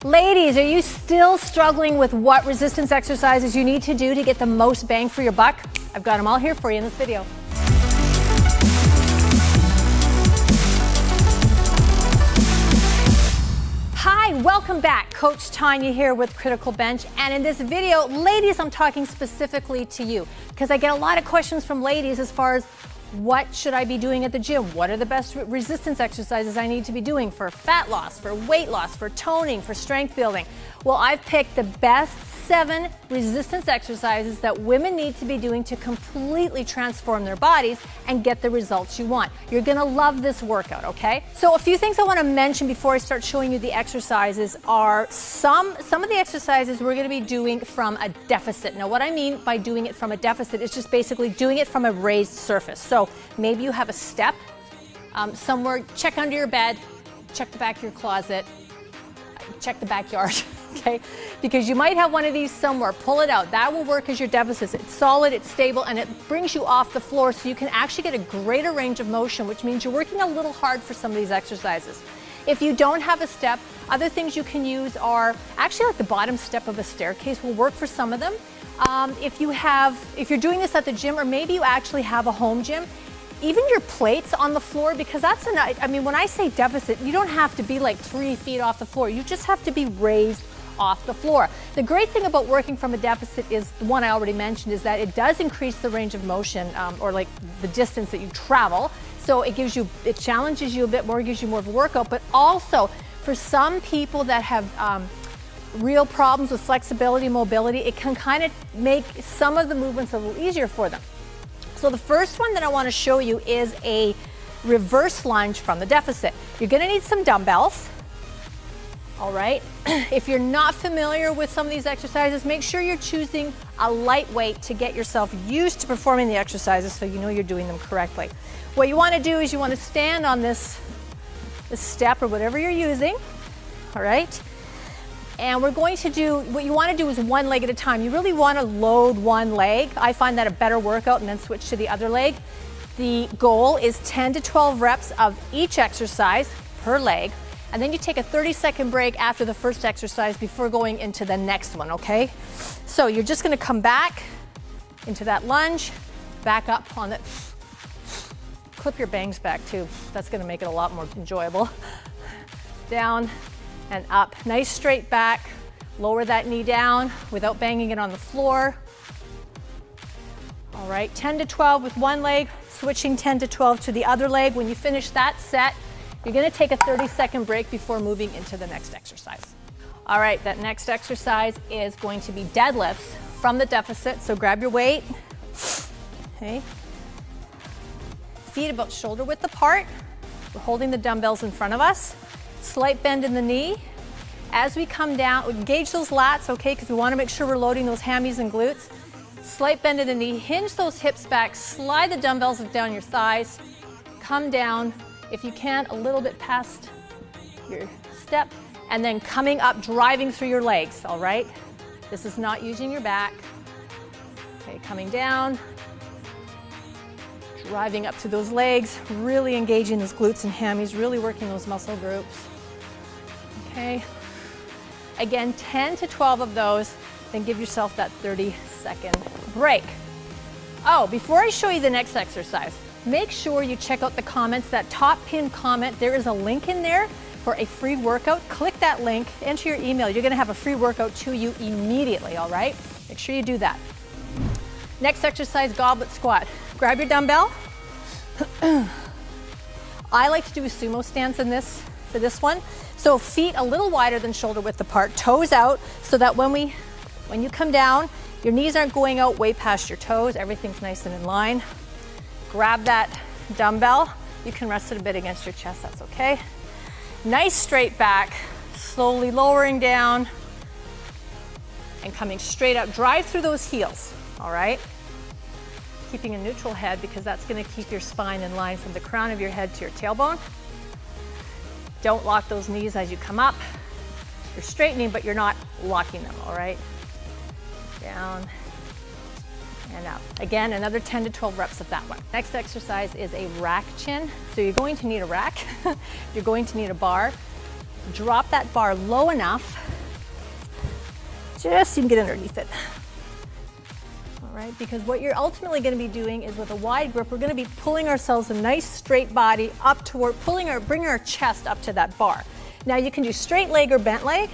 Ladies, are you still struggling with what resistance exercises you need to do to get the most bang for your buck? I've got them all here for you in this video. Hi, welcome back. Coach Tonya here with Criticalbench, and in this video, ladies, I'm talking specifically to you because I get a lot of questions from ladies as far as what should I be doing at the gym? What are the best resistance exercises I need to be doing for fat loss, for weight loss, for toning, for strength building? Well, I've picked the best 7 resistance exercises that women need to be doing to completely transform their bodies and get the results you want. You're gonna love this workout, okay? So a few things I wanna mention before I start showing you the exercises are some of the exercises we're gonna be doing from a deficit. Now, what I mean by doing it from a deficit is just basically doing it from a raised surface. So maybe you have a step somewhere, check under your bed, check the back of your closet, check the backyard. Okay, because you might have one of these somewhere. Pull it out. That will work as your deficit. It's solid, it's stable, and it brings you off the floor so you can actually get a greater range of motion, which means you're working a little hard for some of these exercises. If you don't have a step, other things you can use are actually like the bottom step of a staircase will work for some of them. If you're doing this at the gym, or maybe you actually have a home gym, even your plates on the floor, because I mean, when I say deficit, you don't have to be like 3 feet off the floor. You just have to be raised off the floor. The great thing about working from a deficit is the one I already mentioned, is that it does increase the range of motion, or like the distance that you travel. So it challenges you a bit more, gives you more of a workout, but also for some people that have real problems with flexibility, mobility, it can kind of make some of the movements a little easier for them. So the first one that I want to show you is a reverse lunge from the deficit. You're going to need some dumbbells. All right, if you're not familiar with some of these exercises, make sure you're choosing a lightweight to get yourself used to performing the exercises so you know you're doing them correctly. What you want to do is you want to stand on this step or whatever you're using, all right? And we're going to do, what you want to do is one leg at a time. You really want to load one leg. I find that a better workout, and then switch to the other leg. The goal is 10 to 12 reps of each exercise per leg. And then you take a 30-second break after the first exercise before going into the next one, okay? So you're just gonna come back into that lunge, back up on it. Clip your bangs back too. That's gonna make it a lot more enjoyable. Down and up. Nice straight back. Lower that knee down without banging it on the floor. All right, 10 to 12 with one leg, switching 10 to 12 to the other leg. When you finish that set, you're gonna take a 30-second break before moving into the next exercise. All right, that next exercise is going to be deadlifts from the deficit. So grab your weight, okay? Feet about shoulder width apart. We're holding the dumbbells in front of us. Slight bend in the knee. As we come down, engage those lats, okay? Because we wanna make sure we're loading those hammies and glutes. Slight bend in the knee, hinge those hips back, slide the dumbbells down your thighs, come down, if you can, a little bit past your step, and then coming up, driving through your legs, all right? This is not using your back. Okay, coming down, driving up to those legs, really engaging those glutes and hammies, really working those muscle groups. Okay, again, 10 to 12 of those, then give yourself that 30-second break. Oh, before I show you the next exercise, make sure you check out the comments, that top pinned comment. There is a link in there for a free workout. Click that link, enter your email. You're gonna have a free workout to you immediately, all right? Make sure you do that. Next exercise, goblet squat. Grab your dumbbell. I like to do a sumo stance for this one. So feet a little wider than shoulder width apart, toes out, so that when you come down, your knees aren't going out way past your toes. Everything's nice and in line. Grab that dumbbell. You can rest it a bit against your chest, that's okay. Nice straight back, slowly lowering down and coming straight up. Drive through those heels, all right? Keeping a neutral head, because that's gonna keep your spine in line from the crown of your head to your tailbone. Don't lock those knees as you come up. You're straightening, but you're not locking them, all right? Down and up. Again, another 10 to 12 reps of that one. Next exercise is a rack chin. So you're going to need a rack. You're going to need a bar. drop that bar low enough, just so you can get underneath it. All right, because what you're ultimately going to be doing is with a wide grip, we're going to be pulling ourselves a nice straight body up toward, bringing our chest up to that bar. Now you can do straight leg or bent leg.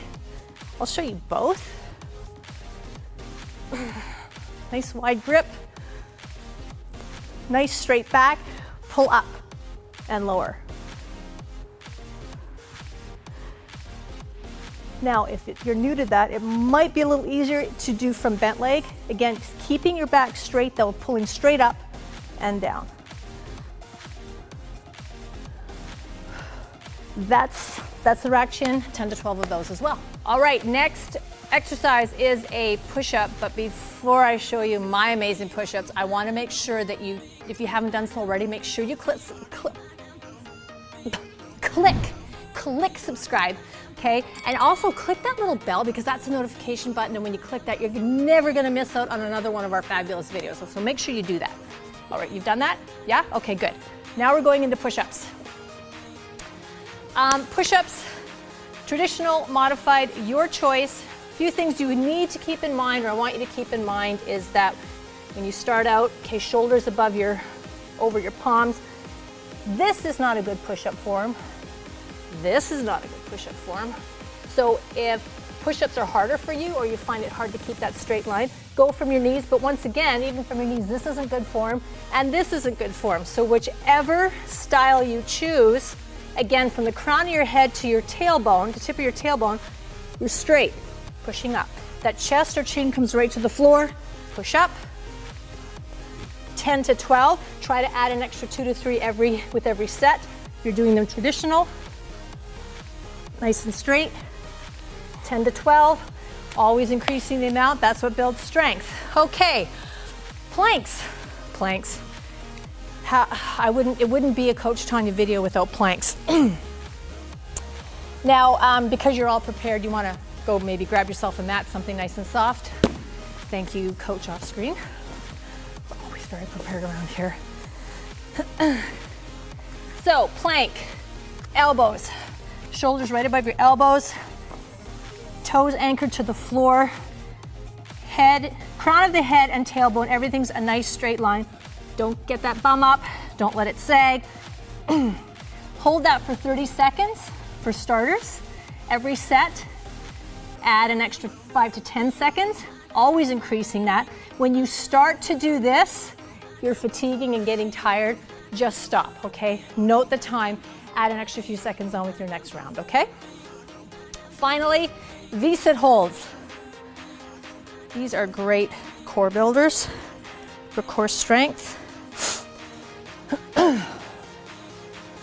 I'll show you both. Nice wide grip. Nice straight back. Pull up and lower. Now, if you're new to that, it might be a little easier to do from bent leg. Again, keeping your back straight though, pulling straight up and down. That's the rack chin, 10 to 12 of those as well. All right, next exercise is a push-up, but before I show you my amazing push-ups, I want to make sure that you, if you haven't done so already, make sure you click subscribe, okay? And also click that little bell because that's the notification button, and when you click that, you're never gonna miss out on another one of our fabulous videos. So make sure you do that. All right, you've done that? Yeah? Okay, good. Now we're going into push-ups. Push-ups, traditional, modified, your choice. A few things you need to keep in mind, or I want you to keep in mind, is that when you start out, okay, shoulders above over your palms. This is not a good push-up form. This is not a good push-up form. So if push-ups are harder for you, or you find it hard to keep that straight line, go from your knees. But once again, even from your knees, this isn't good form, and this isn't good form. So whichever style you choose, again, from the crown of your head to your tailbone, the tip of your tailbone, you're straight, pushing up. That chest or chin comes right to the floor, push up. 10 to 12, try to add an extra 2 to 3 with every set. If you're doing them traditional, nice and straight. 10 to 12, always increasing the amount. That's what builds strength. Okay, planks. It wouldn't be a Coach Tonya video without planks. Now, because you're all prepared, you want to go maybe grab yourself a mat, something nice and soft. Thank you, Coach off screen. We're always very prepared around here. So, plank, elbows, shoulders right above your elbows, toes anchored to the floor, head, crown of the head and tailbone, everything's a nice straight line. Don't get that bum up, don't let it sag. Hold that for 30 seconds for starters. Every set, add an extra 5 to 10 seconds, always increasing that. When you start to do this, you're fatiguing and getting tired, just stop, okay? Note the time, add an extra few seconds on with your next round, okay? Finally, V-sit holds. These are great core builders for core strength.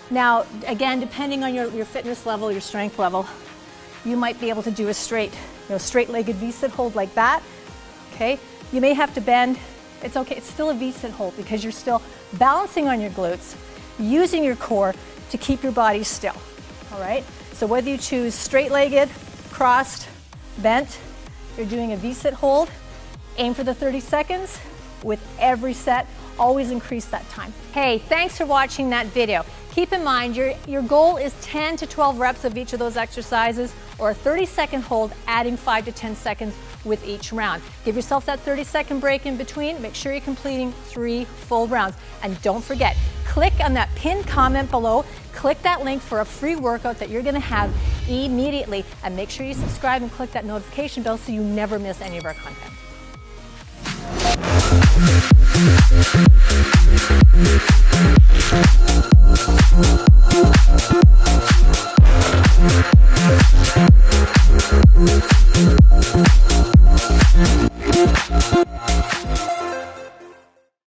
Now, again, depending on your fitness level, your strength level, you might be able to do a straight-legged V-sit hold like that, okay? You may have to bend. It's okay, it's still a V-sit hold because you're still balancing on your glutes, using your core to keep your body still, all right? So whether you choose straight-legged, crossed, bent, you're doing a V-sit hold, aim for the 30 seconds. With every set, always increase that time. Hey, thanks for watching that video. Keep in mind, your goal is 10 to 12 reps of each of those exercises, or a 30-second hold, adding 5 to 10 seconds with each round. Give yourself that 30-second break in between. Make sure you're completing 3 full rounds. And don't forget, click on that pinned comment below. Click that link for a free workout that you're gonna have immediately. And make sure you subscribe and click that notification bell so you never miss any of our content.